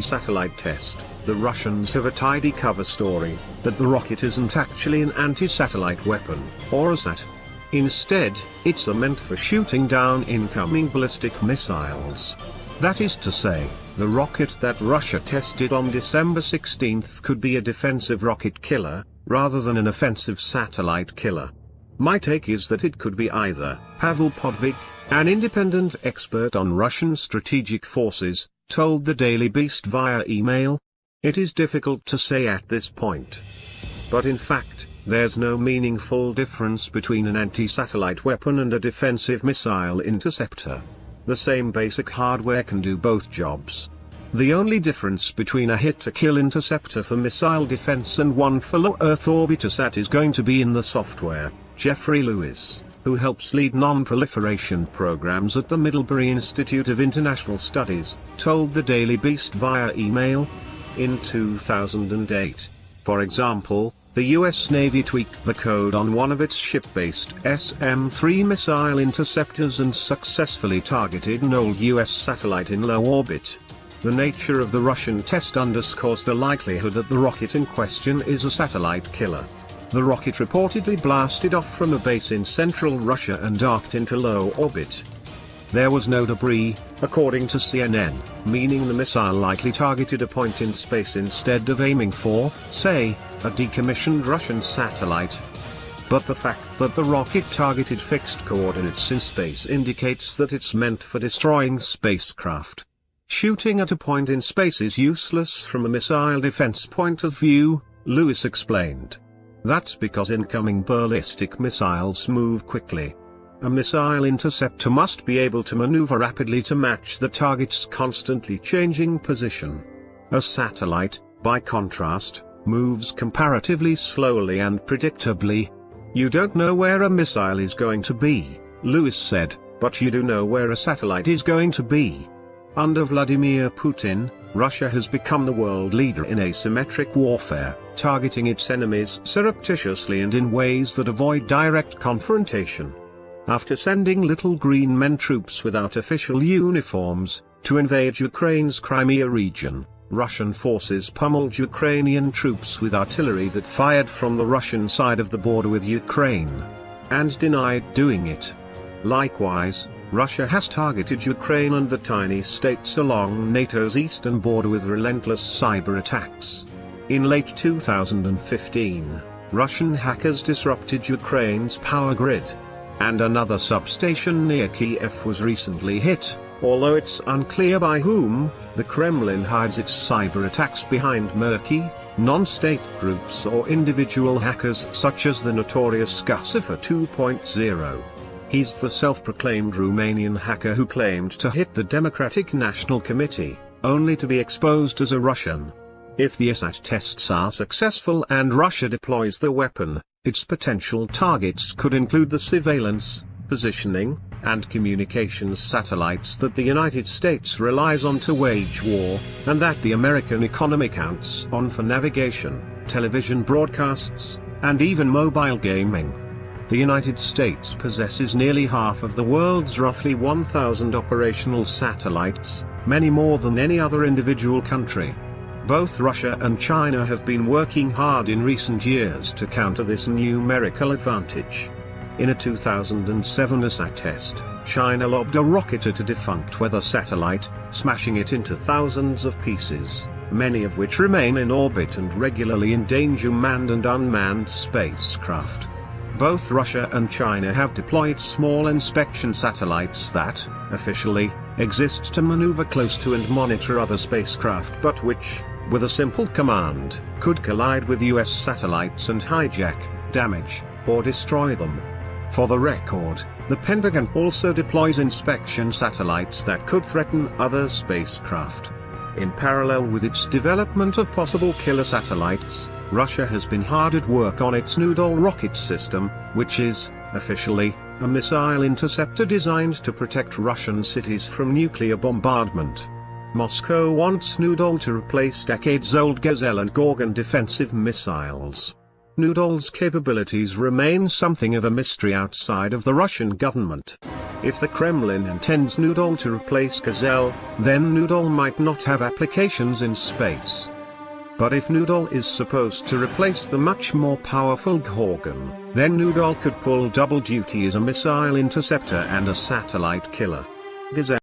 satellite test, the Russians have a tidy cover story, that the rocket isn't actually an anti-satellite weapon, or a SAT. Instead, it's meant for shooting down incoming ballistic missiles. That is to say, the rocket that Russia tested on December 16 could be a defensive rocket killer, rather than an offensive satellite killer. My take is that it could be either. Pavel Podvig, an independent expert on Russian strategic forces, told the Daily Beast via email. It is difficult to say at this point. But in fact, there's no meaningful difference between an anti-satellite weapon and a defensive missile interceptor. The same basic hardware can do both jobs. The only difference between a hit-to-kill interceptor for missile defense and one for low Earth orbiter SAT is going to be in the software. Jeffrey Lewis, who helps lead non-proliferation programs at the Middlebury Institute of International Studies, told the Daily Beast via email. In 2008, for example, the US Navy tweaked the code on one of its ship-based SM-3 missile interceptors and successfully targeted an old US satellite in low orbit. The nature of the Russian test underscores the likelihood that the rocket in question is a satellite killer. The rocket reportedly blasted off from a base in central Russia and arced into low orbit. There was no debris, according to CNN, meaning the missile likely targeted a point in space instead of aiming for, say, a decommissioned Russian satellite. But the fact that the rocket targeted fixed coordinates in space indicates that it's meant for destroying spacecraft. Shooting at a point in space is useless from a missile defense point of view, Lewis explained. That's because incoming ballistic missiles move quickly. A missile interceptor must be able to maneuver rapidly to match the target's constantly changing position. A satellite, by contrast, moves comparatively slowly and predictably. You don't know where a missile is going to be, Lewis said, but you do know where a satellite is going to be. Under Vladimir Putin, Russia has become the world leader in asymmetric warfare, targeting its enemies surreptitiously and in ways that avoid direct confrontation. After sending little green men troops without official uniforms, to invade Ukraine's Crimea region, Russian forces pummeled Ukrainian troops with artillery that fired from the Russian side of the border with Ukraine, and denied doing it. Likewise, Russia has targeted Ukraine and the tiny states along NATO's eastern border with relentless cyber attacks. In late 2015, Russian hackers disrupted Ukraine's power grid. And another substation near Kiev was recently hit, although it's unclear by whom. The Kremlin hides its cyber attacks behind murky, non-state groups or individual hackers such as the notorious Guccifer 2.0. He's the self-proclaimed Romanian hacker who claimed to hit the Democratic National Committee, only to be exposed as a Russian. If the ISAT tests are successful and Russia deploys the weapon, its potential targets could include the surveillance, positioning, and communications satellites that the United States relies on to wage war, and that the American economy counts on for navigation, television broadcasts, and even mobile gaming. The United States possesses nearly half of the world's roughly 1,000 operational satellites, many more than any other individual country. Both Russia and China have been working hard in recent years to counter this numerical advantage. In a 2007 ISAT test, China lobbed a rocket at a defunct weather satellite, smashing it into thousands of pieces, many of which remain in orbit and regularly endanger manned and unmanned spacecraft. Both Russia and China have deployed small inspection satellites that, officially, exist to maneuver close to and monitor other spacecraft but which, with a simple command, could collide with US satellites and hijack, damage, or destroy them. For the record, the Pentagon also deploys inspection satellites that could threaten other spacecraft. In parallel with its development of possible killer satellites, Russia has been hard at work on its Noodle rocket system, which is, officially, a missile interceptor designed to protect Russian cities from nuclear bombardment. Moscow wants Noodle to replace decades-old Gazelle and Gorgon defensive missiles. Noodle's capabilities remain something of a mystery outside of the Russian government. If the Kremlin intends Noodle to replace Gazelle, then Noodle might not have applications in space. But if Noodle is supposed to replace the much more powerful Gorgon, then Noodle could pull double duty as a missile interceptor and a satellite killer. Gazelle